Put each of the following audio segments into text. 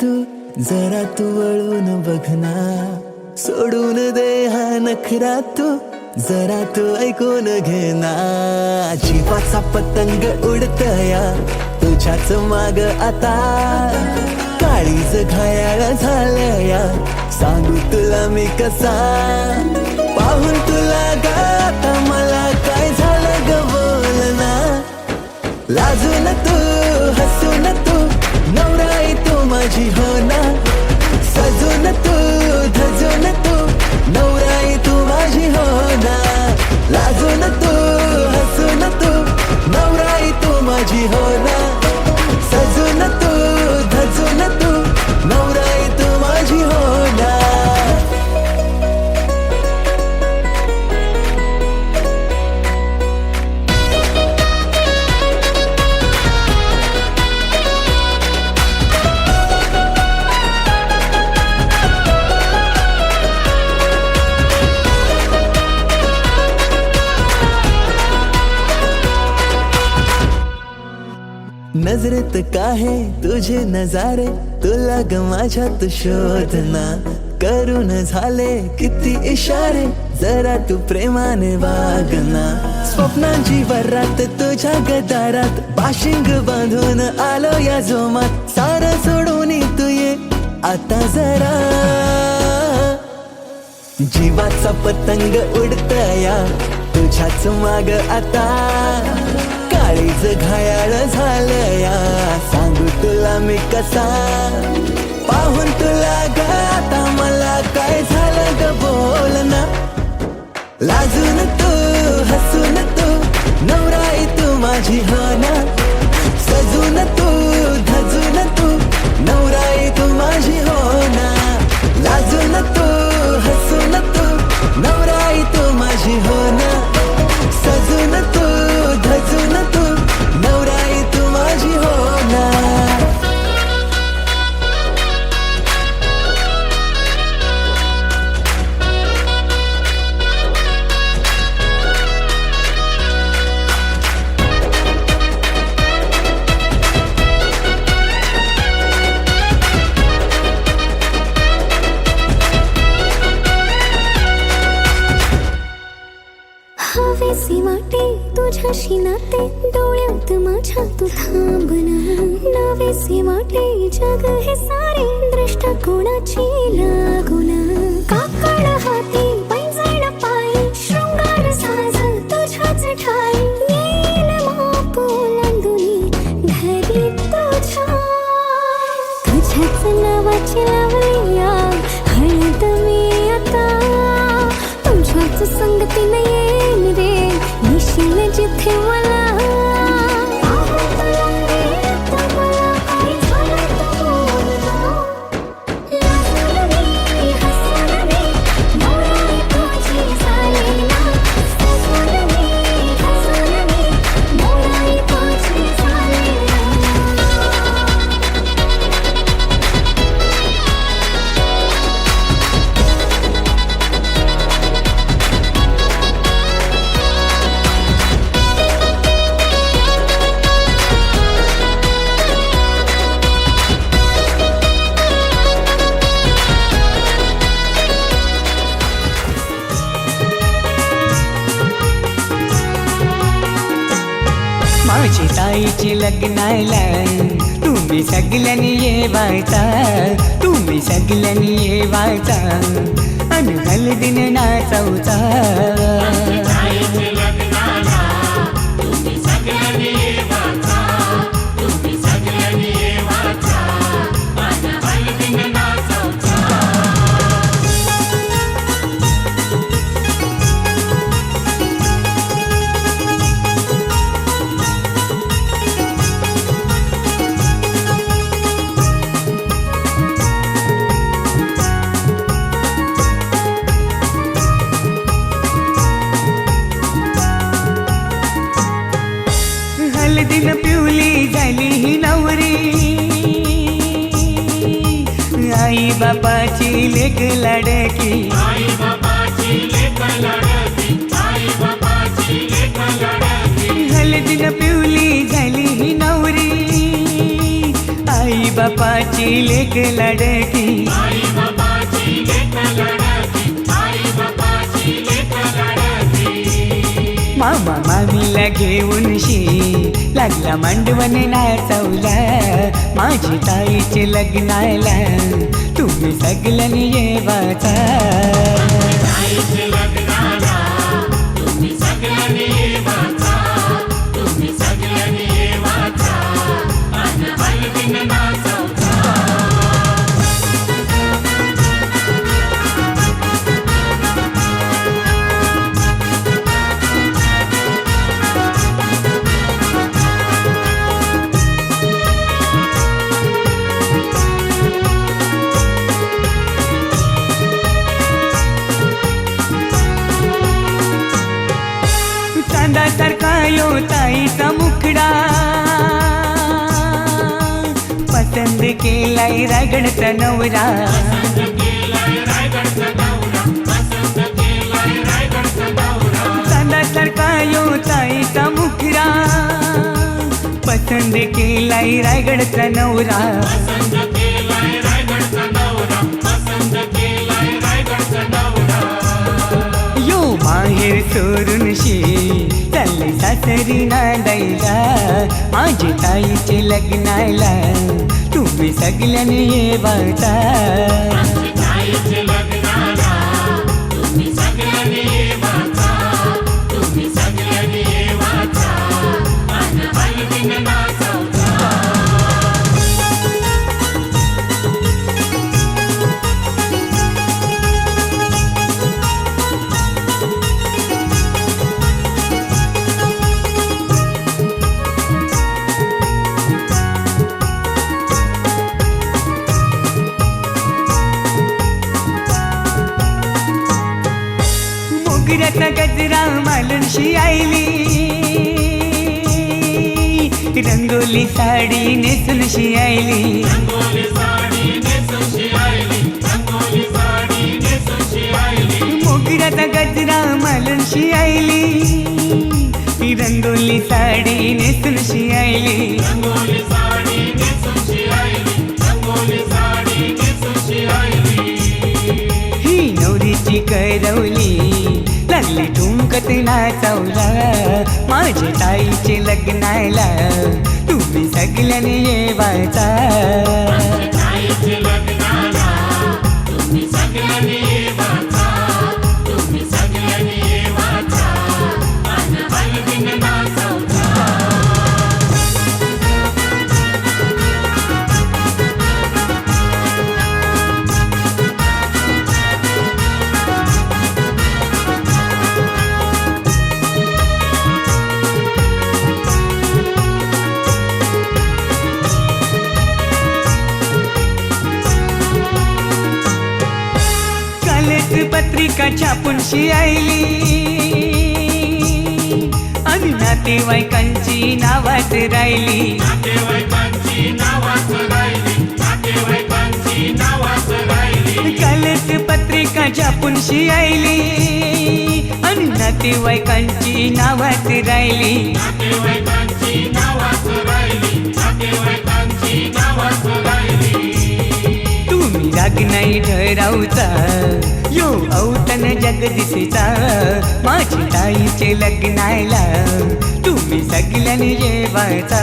तू जरा तू वळून बघ ना, सोडून दे हा नखरा तू जरा तू ऐकून घे ना. जीवाचा पतंग उडतया तुझ्याच माग आता, काळीज घायाळ झालया सांगू तुला मी कसा. पाहून तुला ग आता मला काय झालं ग बोल ना. लाजून तू हसून तू नवराई तू माझी हो ना. सजून तू धजून तू नवराई तू माझी हो ना. लाजून तू हसून तू नवराई तू माझी हो ना. सजून तू धजून तू नवराई तू माझी हो ना. नजरेत काहे तुझे नजारे, तुला ग माझ्यात शोधना. करून झाले किती इशारे, जरा तू प्रेमाने वागना. स्वप्नांची वरात तुझ्या गदारात, बाशिंग बांधून आलो या जोमात. सारं सोडून तू ये आता जरा. जीवाचा पतंग उडतया तुझ्याच माग आता, काळीज घायाळ झालया सांगू तुला मी कसा. पाहून तुला ग आता मला काय झालं ग बोल ना. लाजून तू हसून तू नवराई तू माझी हो ना. सजून तू धजून तू नवराई तू माझी हो ना. लाजून तू हसून तू नवराई तू माझी हो ना. सजून तू धजून तू नवराई तू माझी हो ना. हवेसी वाटे तुझ्याशी नाते, डोळ्यात माझ्या तू थांबना. नवेसी वाटे जग हे सारे, दृष्टिकोनाची लागुना. काकड हाती पैंजण पायी, शृंगार साज तुझ्याच ठाई. येईल माप ओलांडूनी घरी तुझ्या. तुझ्याच नावाची लावूया हळद मी आता. तुझ्याच संगतीने येईन रे निशील जिथे मला. माझी ताईची लग्नाला तुम्ही सगळ्यांनी येवायचा. तुम्ही सगळ्यांनी येवायचा आणि हळदीन नाचवचा. हळदीन पिवली झाली ही नवरी, आई बापाची लेक लाडकी. हळदीन पिवली झाली ही नवरी, आई बापाची बापाची लेक लाडकी मामा मामीला घेऊन लागला मांडवण नाचवला माझी ताईचे लग्नाला तुम्ही सगळ्यांनी येवाचा चांदासारखा यो ताईचा मुखडा पसंत केलाय रायगडचा नवरा चांदासारखा यो ताईचा मुखडा पसंत केलाय रायगडचा नवरा यो माहेर सोडून चालले सासरी नांदायला माझी ताईचे लग्नाला तुम्ही सगळ्यांनी येवाचा मोगऱ्याचा गजरा मालूनशी आईली रंगोली साडी नेसूनशी आईली मोगऱ्याचा गजरा मालूनशी आईली रंगोली साडी नेसूनशी आईली ही नवरीची करवली लागली ठुमकत नाचवला माझ्या ताईचे लग्नाला तुम्ही सगळ्यांनी येवाचा पत्रिका छापूनशी आईली आणि नातेवाईकांची नावात राहिली कालच पत्रिका छापूनशी आईली आणि नातेवाईकांची नावात राहिली तुम्ही राग नाही ठरावचा यो औतण जगदीशचा माझी ताईचे लग्नाला तुम्ही सगळ्यांनी येवाचा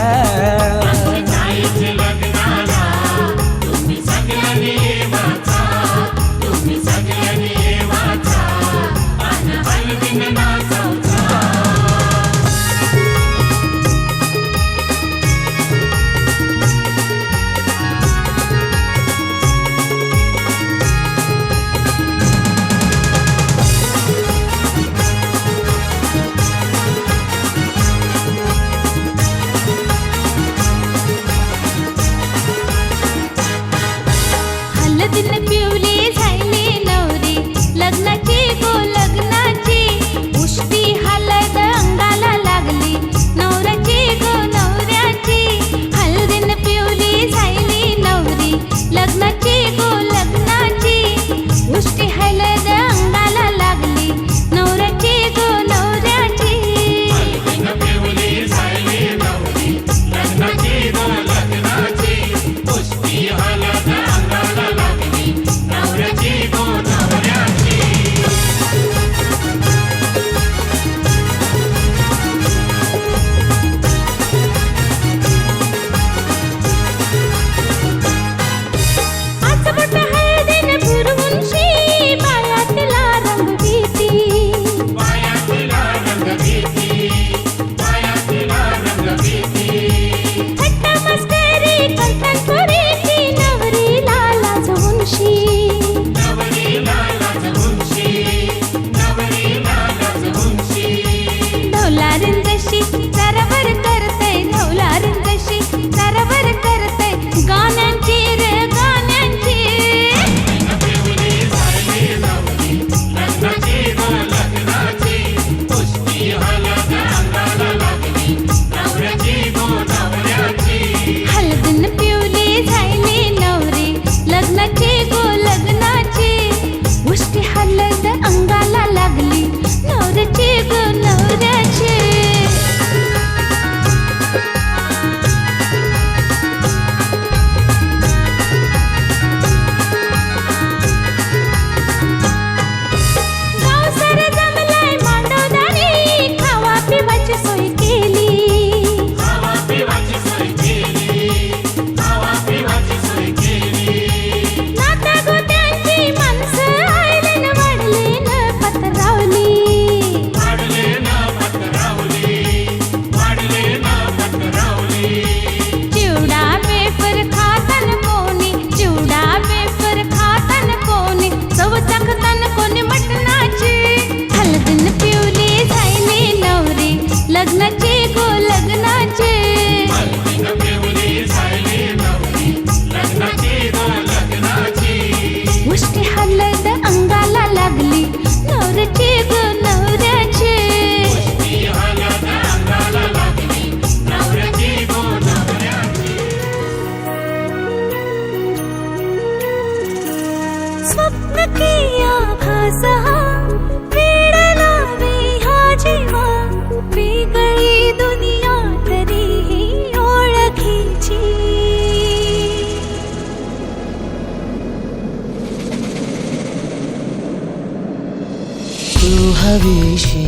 हवीशी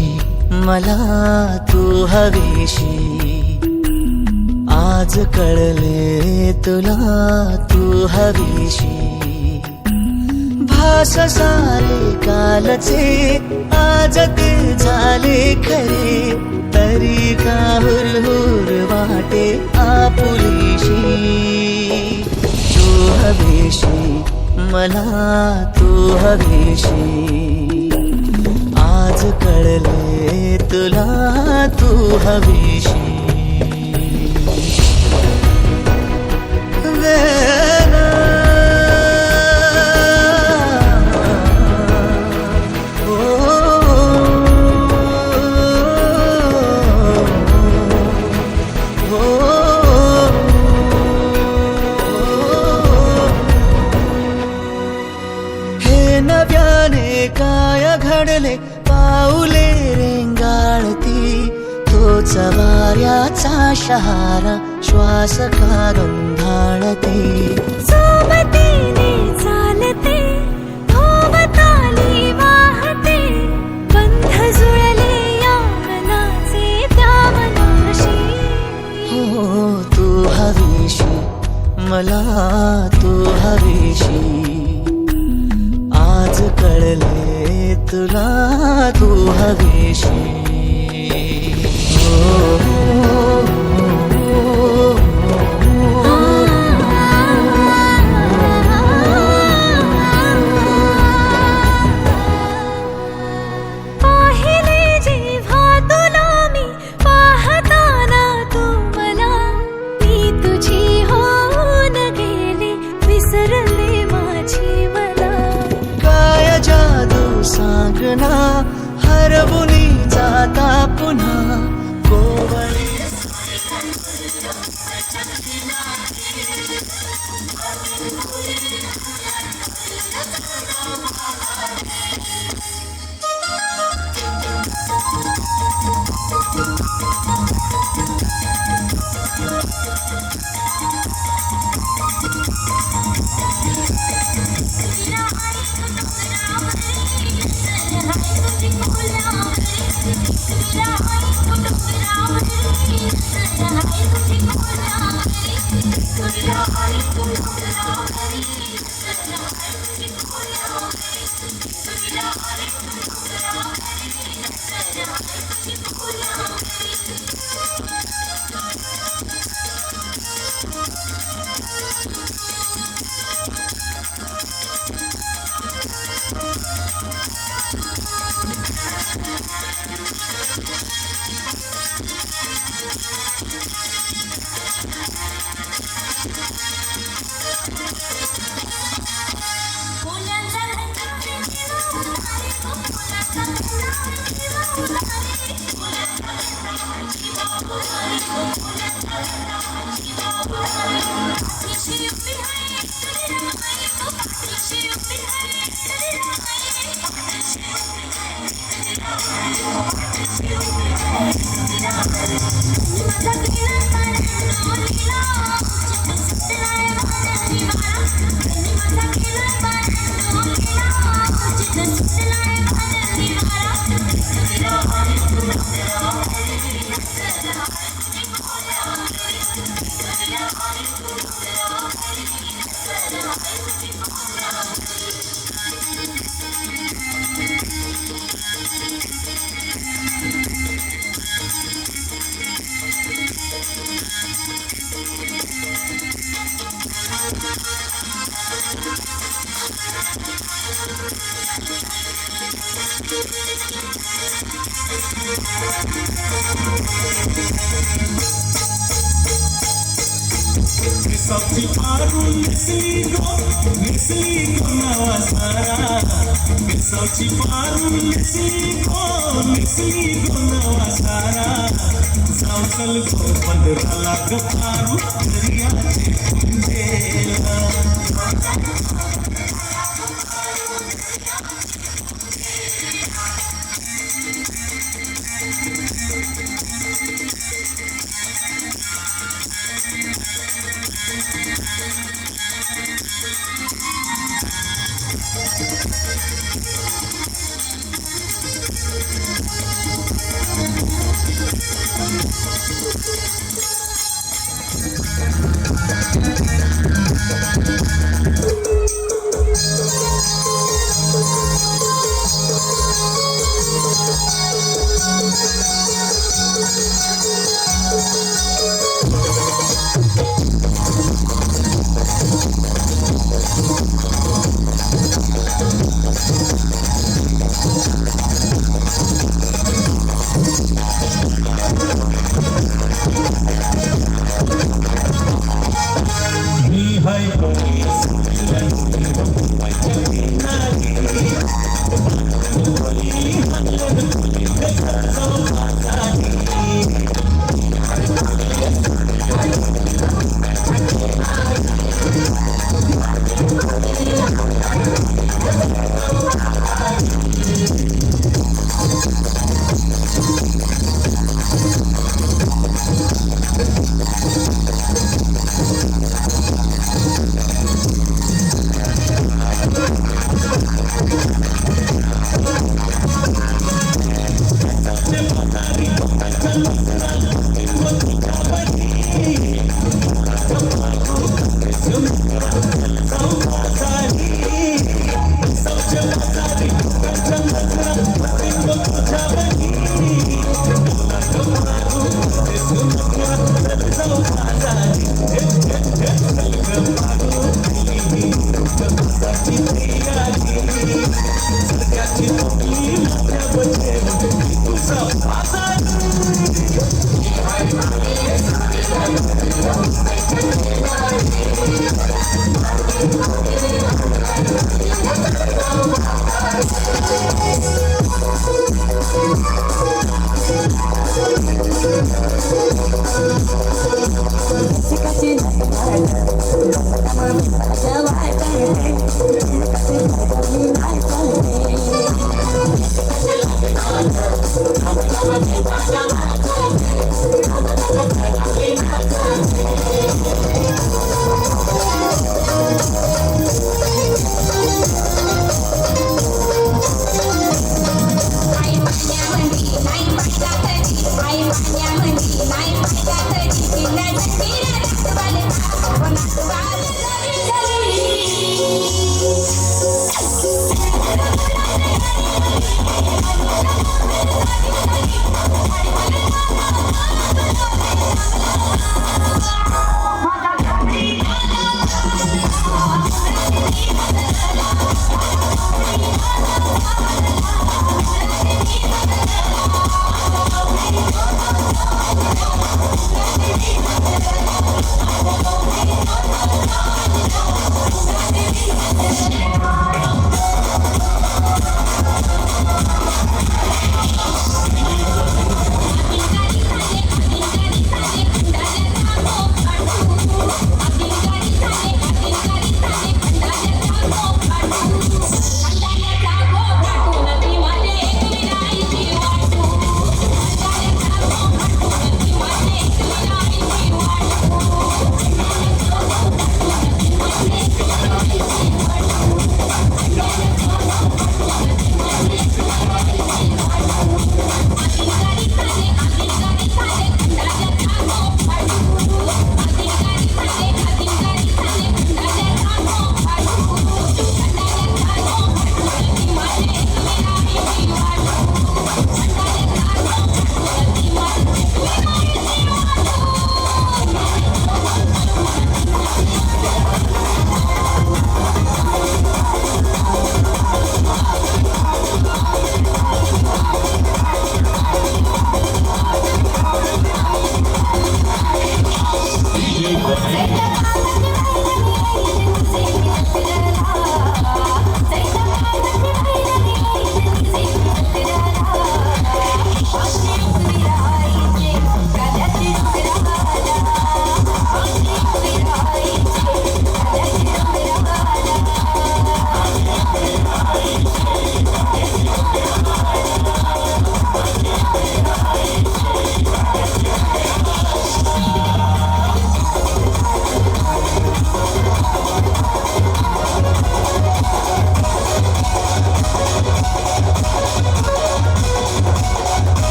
मला तू हवीशी आज कळले तुला तू हवीशी भास सारे कालचे आज ते झाले खरे तरी का हुरहुर वाटे आपुलीशी तू हवीशी मला तू हवीशी आज कळले तुला तू हवीशी नव्याने काय घडले पाऊले रेंगाळती तोच वाऱ्याचा शहारा श्वास का गंधाळते सोबतीने चालते भोवताली वाहते बंध जुळले या मनाचे त्या मनाशी हो तू हवीशी मला तू हवीशी आज कळले तुला तू हवीशी पाहिले जेव्हा तुला मी पाहताना तू मला मी तुझी होऊन गेले विसरले माझी मला काय जादू सांगना हरवुनी जाता पुन्हा कोवळी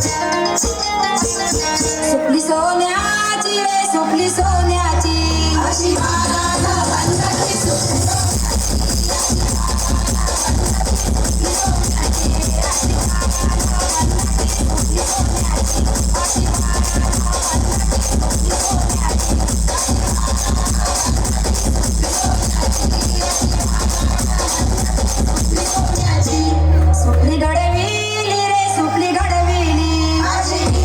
सुपली सोन्याची रे सुपली सोन्याची अशी बाळाला बांधाची सुपली घडविली रे सुपली घडविली अशी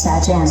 Sajam.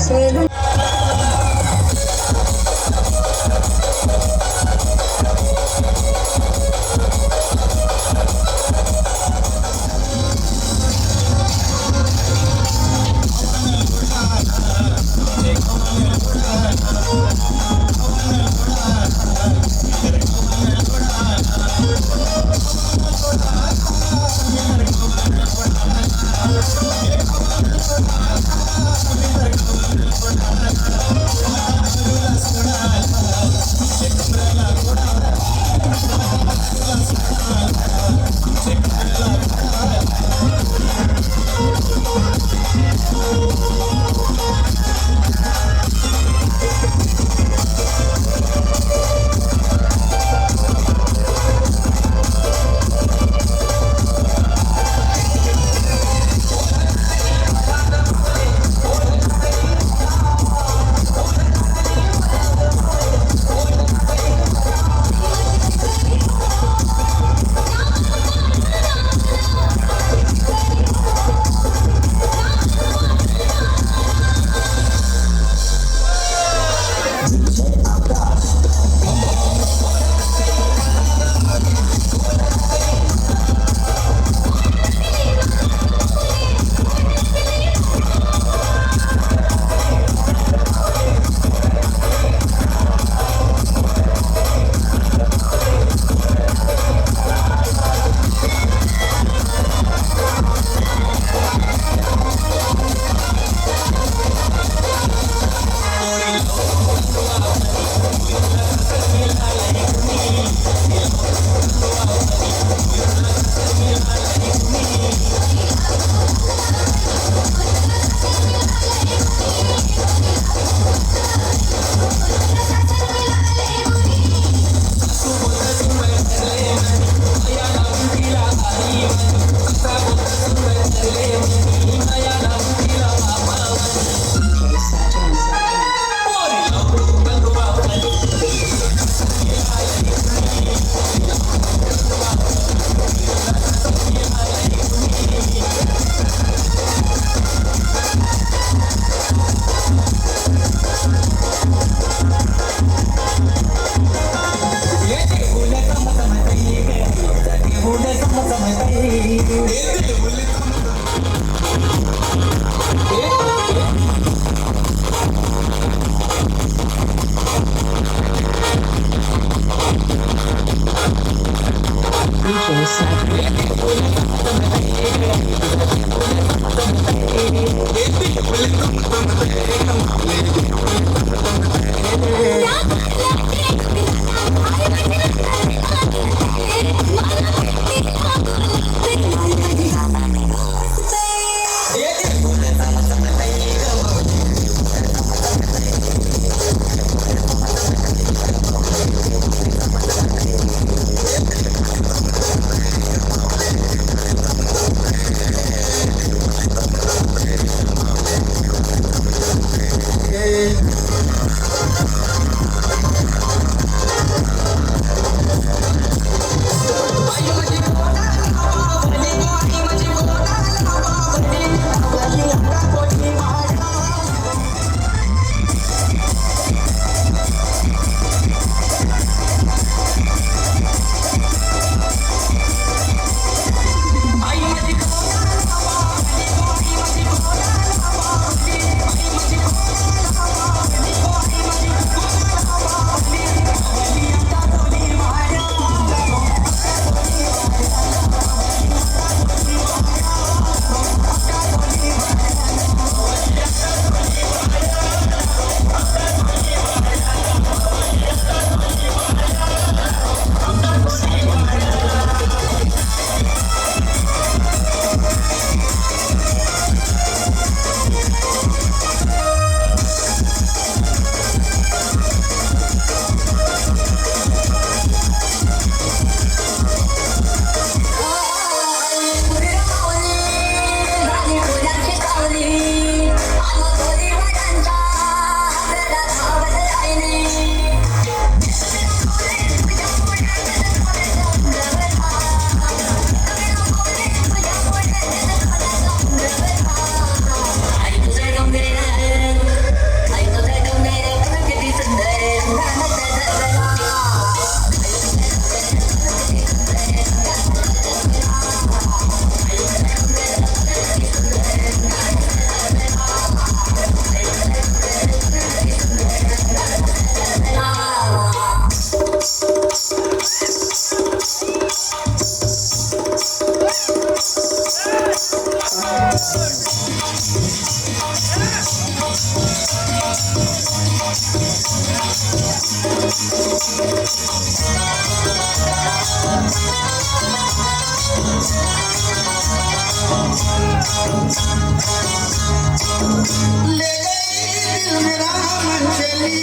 ले गई दिल मेरा मन चली,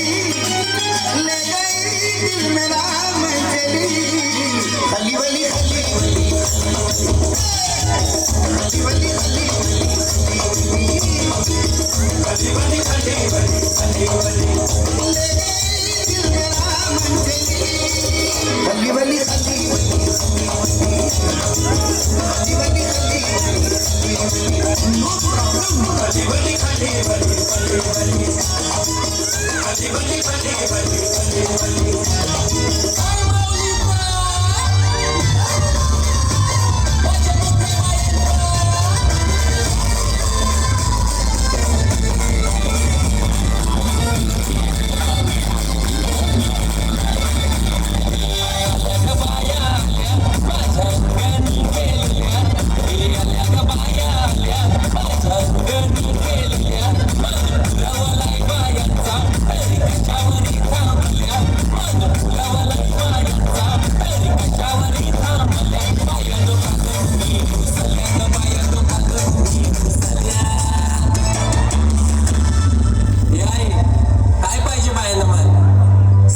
ले गई दिल मेरा मन चली, हली वली हली वली हली वली हली वली हली वली ले गई दिल मेरा मन चली, हली वली हली हली वली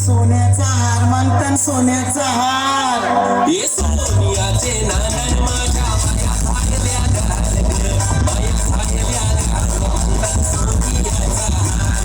सोन्याचा हार मागतान सोन्याचा हार ये सोनियाचे नानन माझ्या माया झाल्या गार ग, माया झाल्या गार म्हणतात सोनियाचा हार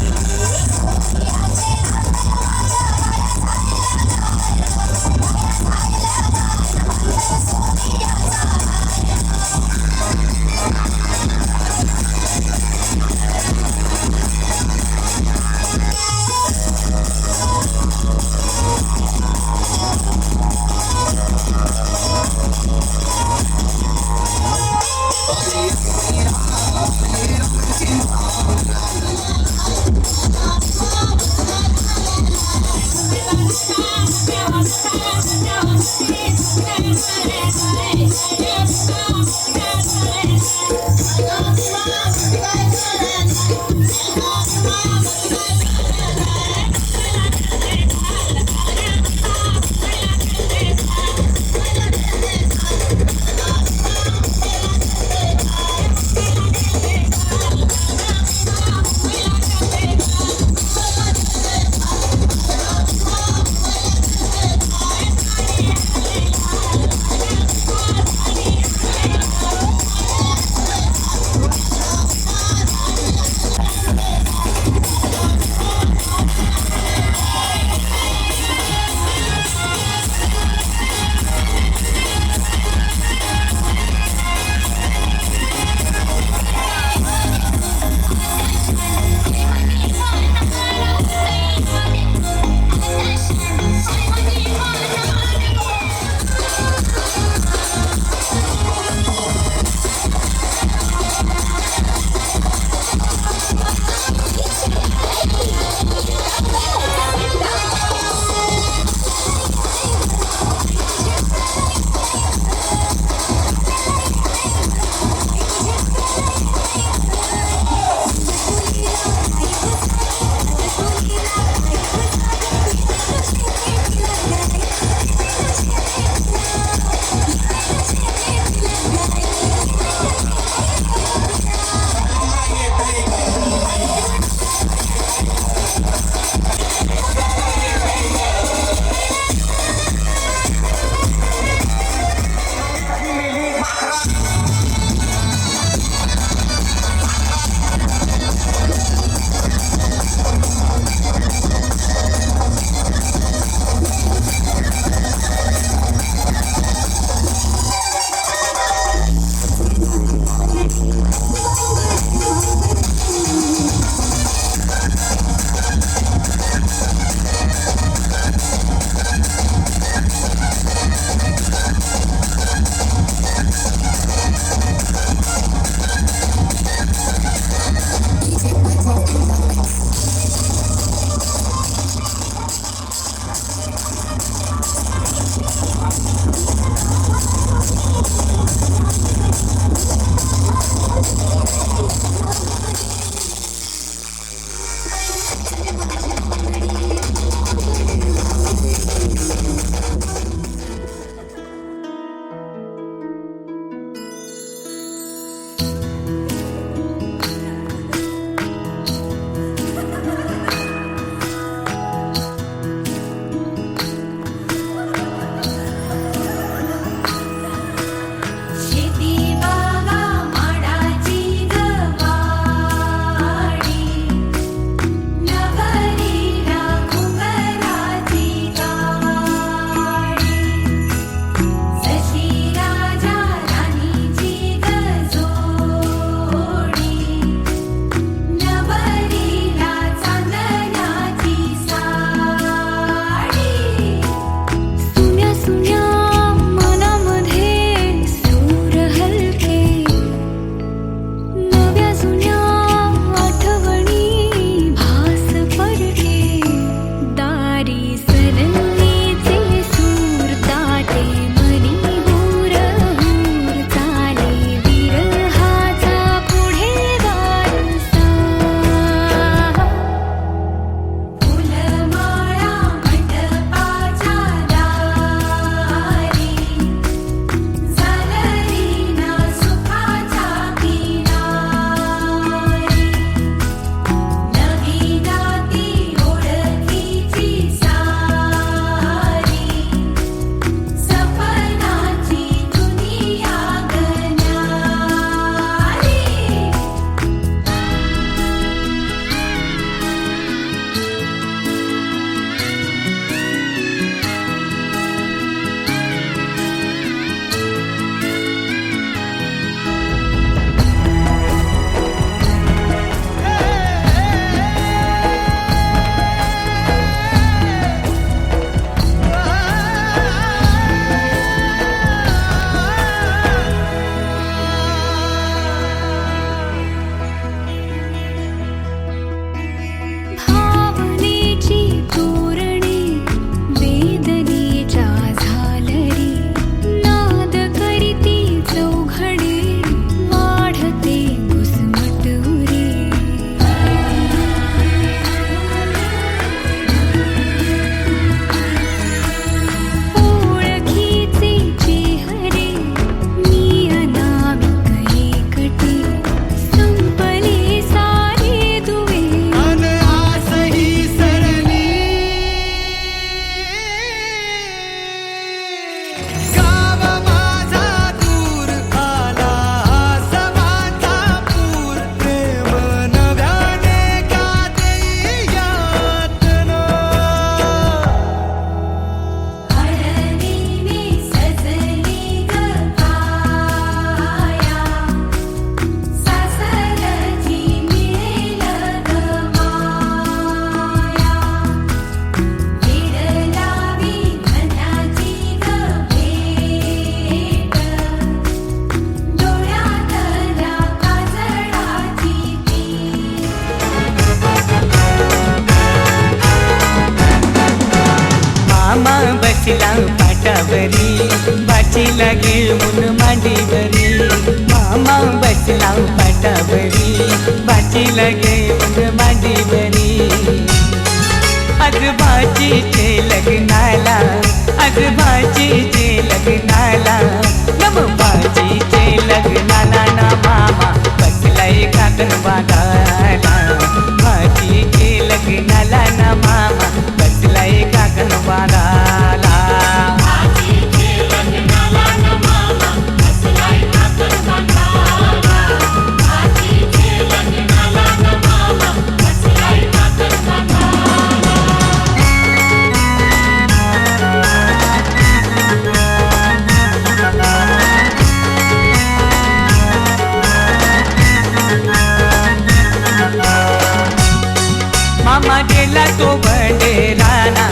तो बंडेराना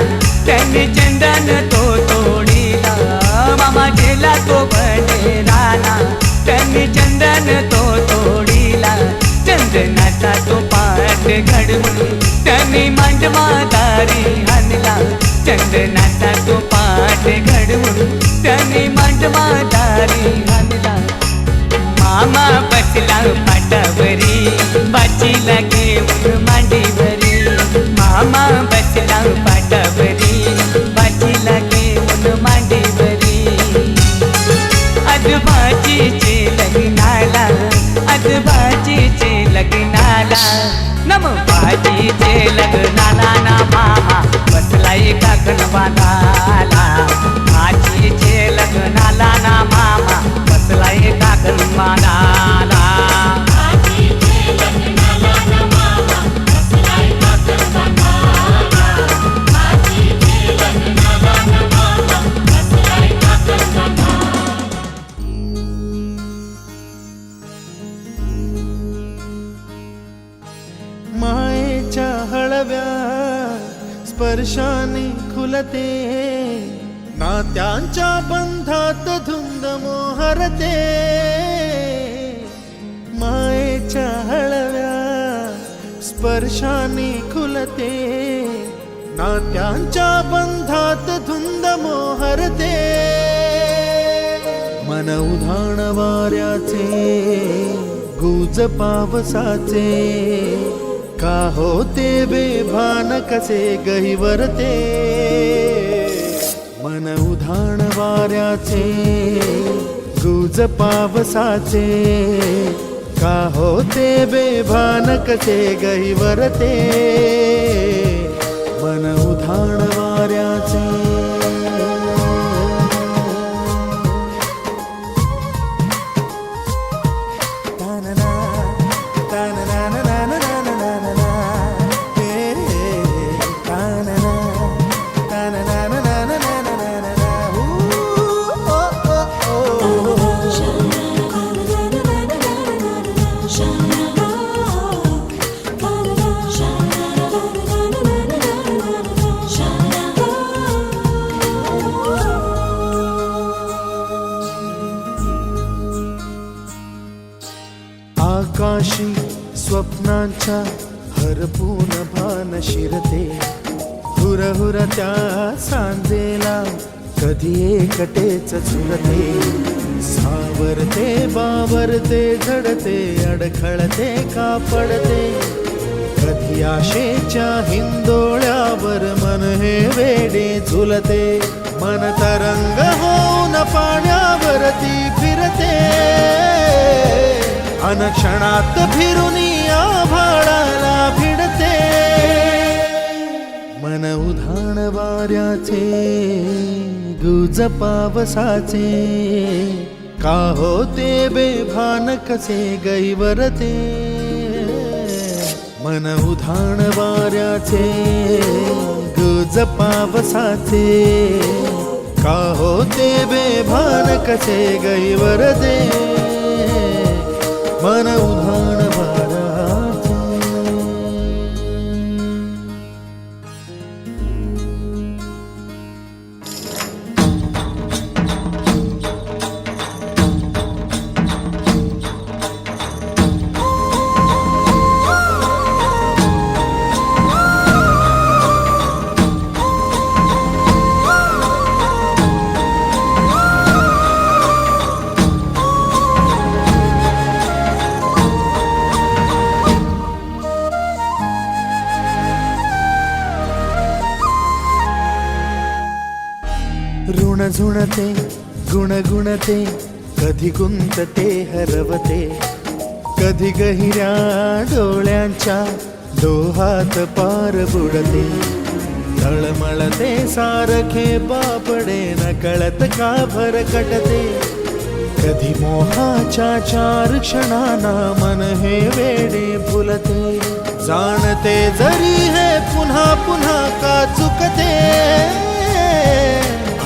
त्यांनी चंदन तो तोडीला मामा गेला तो बंडेराना त्यांनी चंदन तो तोडीला चंदनाचा तो पाठ घडवून त्यांनी मांडवादारी हाणला चंदनाचा तो पाठ घडवून त्यांनी मांडवादारी हाणला मामा बसला पाटावरी बाचीला घेऊन मांडीवरी मामा बसला पाटावरी बाचीला घेऊन मांडीवरी आजोबाजीचे लग्नाला आजोबाजीचे लग्नाला नम बाजीचे लग्नाला ना मामा बसलाय काकण बांधाला आजीचे लग्नाला ना मामा बसलाय काकण बांधाला मायेच्या हळव्या स्पर्शाने खुलते नात्यांच्या बंधात धुंद मोहरते मायेच्या हळव्या स्पर्शाने खुलते नात्यांच्या बंधात धुंद मोहरते मन उधाण वाऱ्याचे गुज पावसाचे का होते बेभान कसे गहिवरते मन उधाण वाऱ्याचे गुज पावसाचे का होते बेभान कसे गहिवरते मन उधाण वाऱ्याचे आकाशी स्वप्नांच्या हरपून भान शिरते हुरहुर त्या सांजेला कधी एकटेच झुरते सावरते बावरते झडते अडखळते का पडते कधी आशेच्या हिंदोळ्यावर मन हे वेडे झुलते मन तरंग होऊन पाण्यावरती फिरते अनक्षणात फिरुनी आभाळाला भिडते मन उधाण वाऱ्याचे गुज पावसाचे का होते बेभान कसे गैवरते मन उधाण वाऱ्याचे गुज पावसाचे का होते बेभान कसे गैवरते मन उधाण वाऱ्याचे ऋण झुणते गुणगुणते कधी गुंतते हरवते कधी गहिऱ्या डोळ्यांच्या डोहात पार बुडते तळमळते सारखे बापडे न कळत का भरकटते कधी मोहाच्या चार क्षणांना मन हे वेडे फुलते जाणते जरी हे पुन्हा पुन्हा का चुकते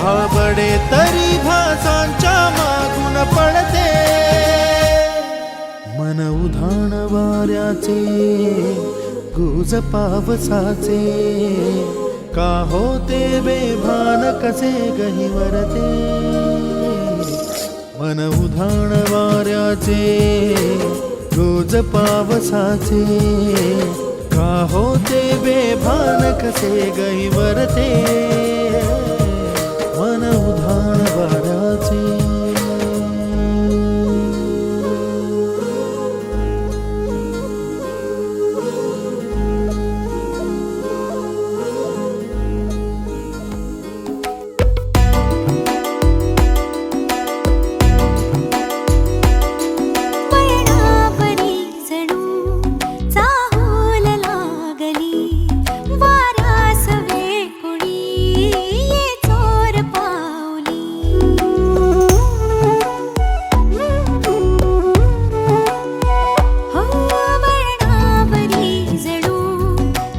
भाबडे तरी भासांच्या मागून पडते मन उधाण वाऱ्याचे गुज पावसाचे का होते बेभान कसे गहिवरते मन उधाण वाऱ्याचे गुज पावसाचे का होते बेभान कसे गहिवरते मन उधाण वाऱ्याचे वैणावरी जणू चाहूल लागली वाऱ्यास वेकुळी ये चोर पावली हो वैणावरी जणू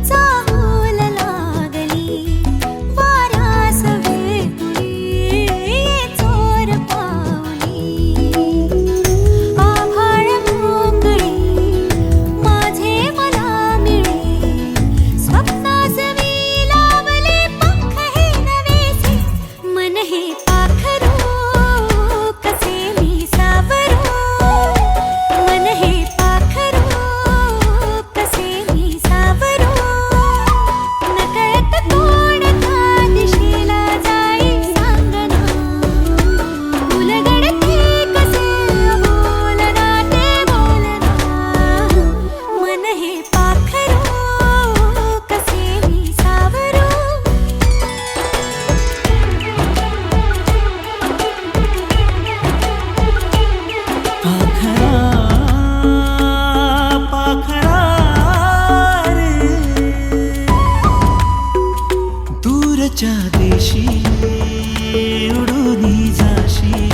चाहूल लागली वाऱ्यास वेकुळी ये चोर पावली आभाळ मोकळे माझे मला मिळे स्वप्नास मी लावले पंख हे नवेसे मन हे पाखरू कसे मी सावरू मन हे पाखरू कसे मी सावरू नकळत कोणत्या दिशेला जाई सांगना उलगडते कसे बोलना ते बोलना मन हे पाखरू कसे मी सावरू पाखरा पाखरा रे दूरच्या देशी उडून जाशी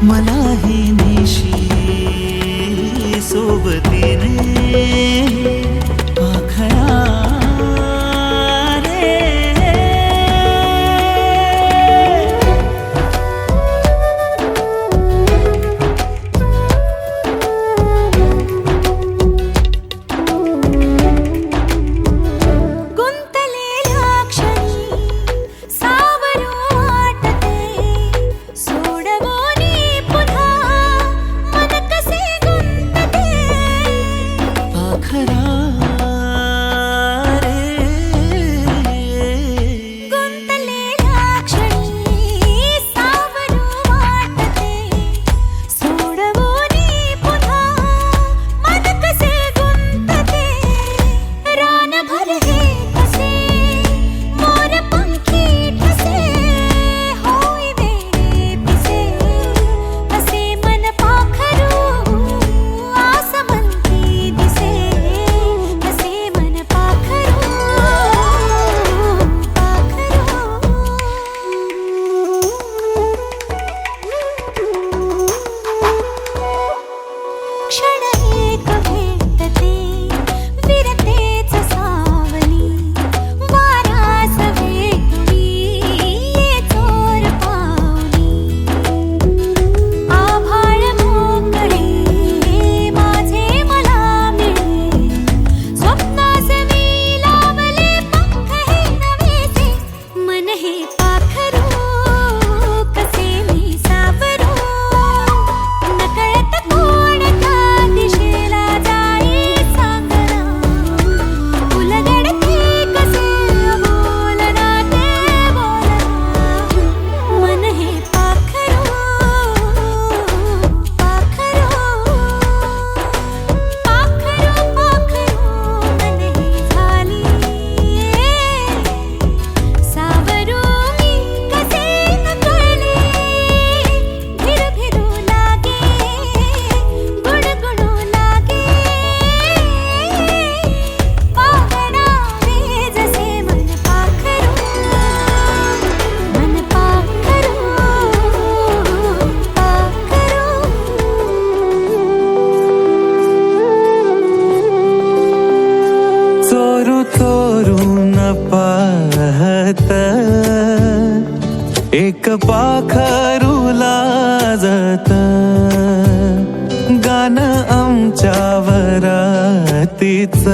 मलाही नेशी सोबतीने पाखरा रे गुंतलेल्या क्षणी सावरू वाटते सोडवोनी पुन्हा मन कसे गुंतते पाखरा रे गुंतलेल्या क्षणी सावरू वाटते सोडवोनी पुन्हा मन कसे गुंतते रानभर हे कसे मोर पंखी ठसे होई वेळे पिसे असे मन पाखरू आस म्हणती दिसे असे मन पाखरू क्षण एक भेटते विरतेच सावली वाऱ्यास वेकुळी ये चोर पावली आभाळ मोकळे माझे मला मिळे स्वप्नास मी लावले पंख हे नवेसे मन हे पाखरू कसे मी सावरू नकळत कोणत्या दिशेला जाई सांगना उलगडते कसे बोलना ते बोलना मन हे पाखरू पाखरू पाखरू पाखरू मन हे झाली सावरू मी कसे नकळले भिरू भिरू लागे गुणगुणू लागे पाहणारे जसे मन पाखरू चोरू चोरून पाहत एक पाखरू लाजत गाणं आमच्या वराती तीच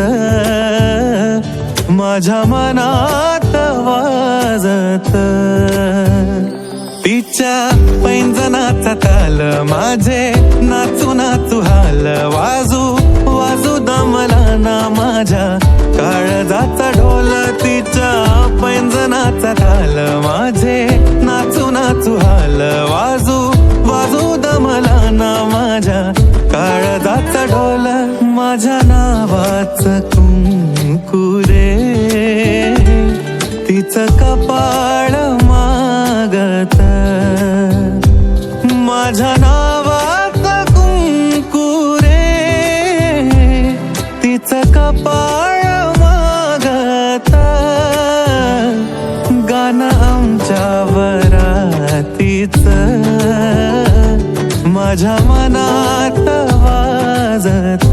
माझ्या मनात वाजत, तिच्या पैंजनाचा ताल माझे नाचू नाचू हाल, वाजू वाजू दमला ना माझ्या काळजाचा ढोल, तिच्या पैंजनाचा ताल माझे नाचू नाचू हाल, वाजू वाजू दमला ना माझ्या काळजाचा ढोल, माझ्या नावाचं कुंकू रे तिचं कपाळ मागत, माझ्या नावाचं कुंकू रे तिचं कपाळ मागत, गाणं आमच्या वरातीचं माझ्या मनात वाजत.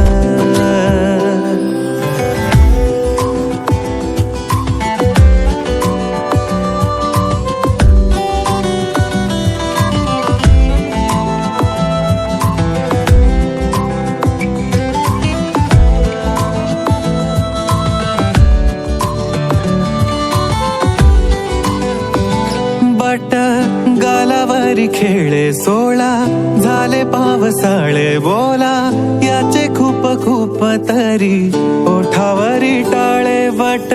बट गालावरी खेळे सोळा, झाले पावसाळे बोला याचे खूप खूप तरी ओठावरी टाळे, बट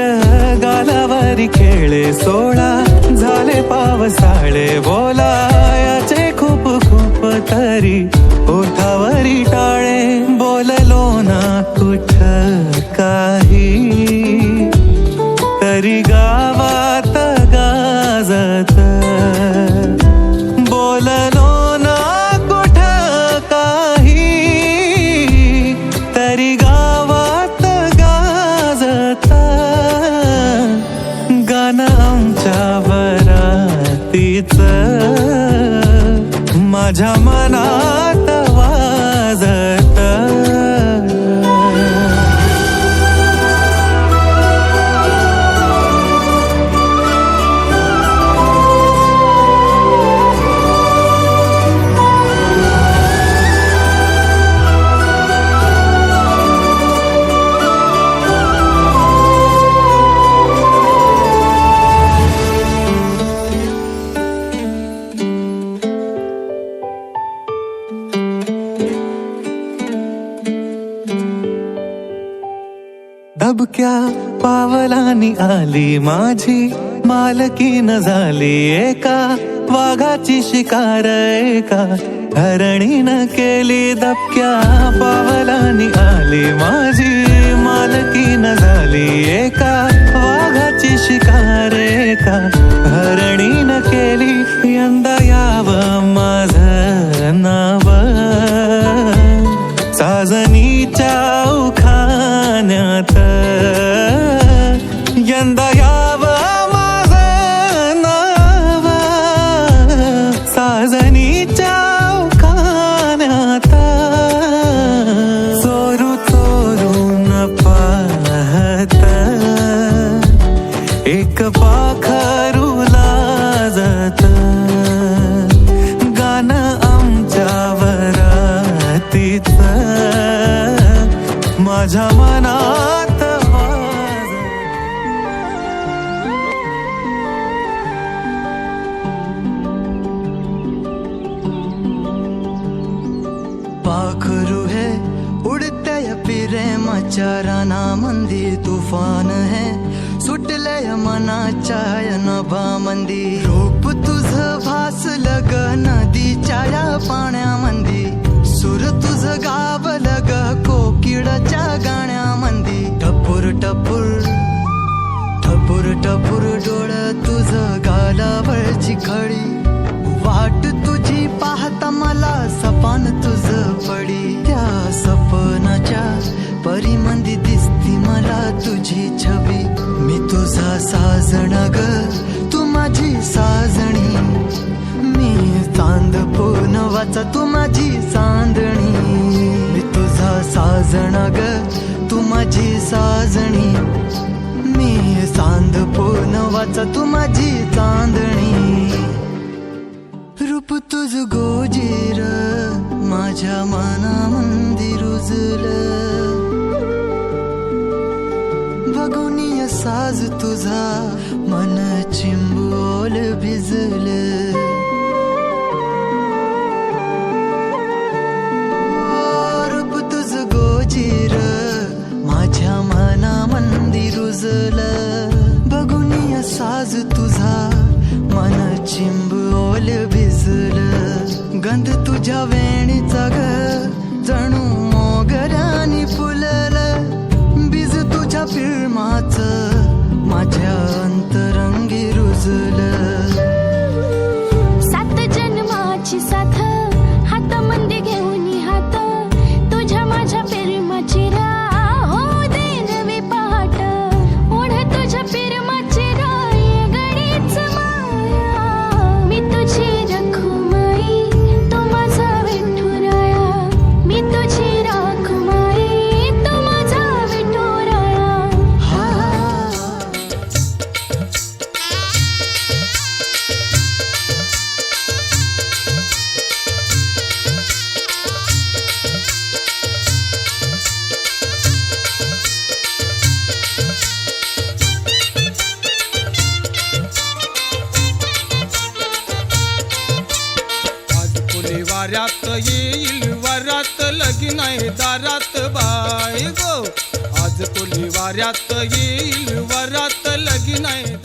गालावरी खेळे सोळा, झाले पावसाळे बोला याचे खूप खूप तरी ओठावरी टाळे, बोललो ना कुठ काही तरी गावात गाजत, बोललो ना कुठ काही तरी गावात गाजत, गाणं आमच्या वरातीचं माझ्या मनात वाजत. दबक्या पावलानी आली माझी मालकीन झाली एका वाघाची शिकार, एका हरणीनं केली, दबक्या पावलानी आली माझी मालकीन झाली एका वाघाची शिकार, एका हरणीनं केली, यंदा यावं माझं नाव साजनीच्या उखाण्यात, यंदा यावं माझं नाव साजनीच्या उखाण्यात, चोरू चोरून पाहत एक पाखरू लाजत, गाणं आमच्या वरातीचं माझ्या मनात वाजत. पाखरू है उड़ते प्रेमाच्या रानामंदी, तुफान है सुटलय मनाच्या नभामंदी, रूप तुझं भासलं ग नदीच्या या पाण्यामंदी, सूर तुझं गावलं ग कोकिळाच्या गाण्यामंदी, टपूर टपूर टपूर टपूर डोळं तुझं गालावरची खडी, वाट तुझी पाहता मला सपान तुझं पडी, त्या सपनाच्या परिमंदी दिसती मला तुझी छबी, मी तुझा साजण ग तू माझी साजणी, मी चांद पूनवाचा तू माझी चांदणी, मी तुझा साजण ग तू माझी साजणी, मी चांद पूनवाचा तू माझी चांदणी, रूप तुझ गोजीर माझ्या मनामंदी रुजलं, भिजलं रूप तुझ गोजीर माझ्या मनामंदी रुजलं बघून साज तुझा मन चिंब ओल भिजलं गंध तुझ्या वेणीचा ग जणू मोगऱ्यानी फुललं बीज तुझ्या पिळमाच माझ्या अंतरंगी रुजलं सात जन्माची साथ हातामध्ये घेऊन हात तुझ्या माझ्या प्रेमाची राह हो दे नवी पहाट ओढ तुझ्या प्रेमाची राय गडीच माया मी तुझी रखुमाई तो माझा विठुराया मी तुझी रखुमाई तो माझा विठुराया आज फुले वाऱ्यात येईल वरात लगीन आहे दारात बाय गो आज फुले वाऱ्यात येईल वरात लगीन आहे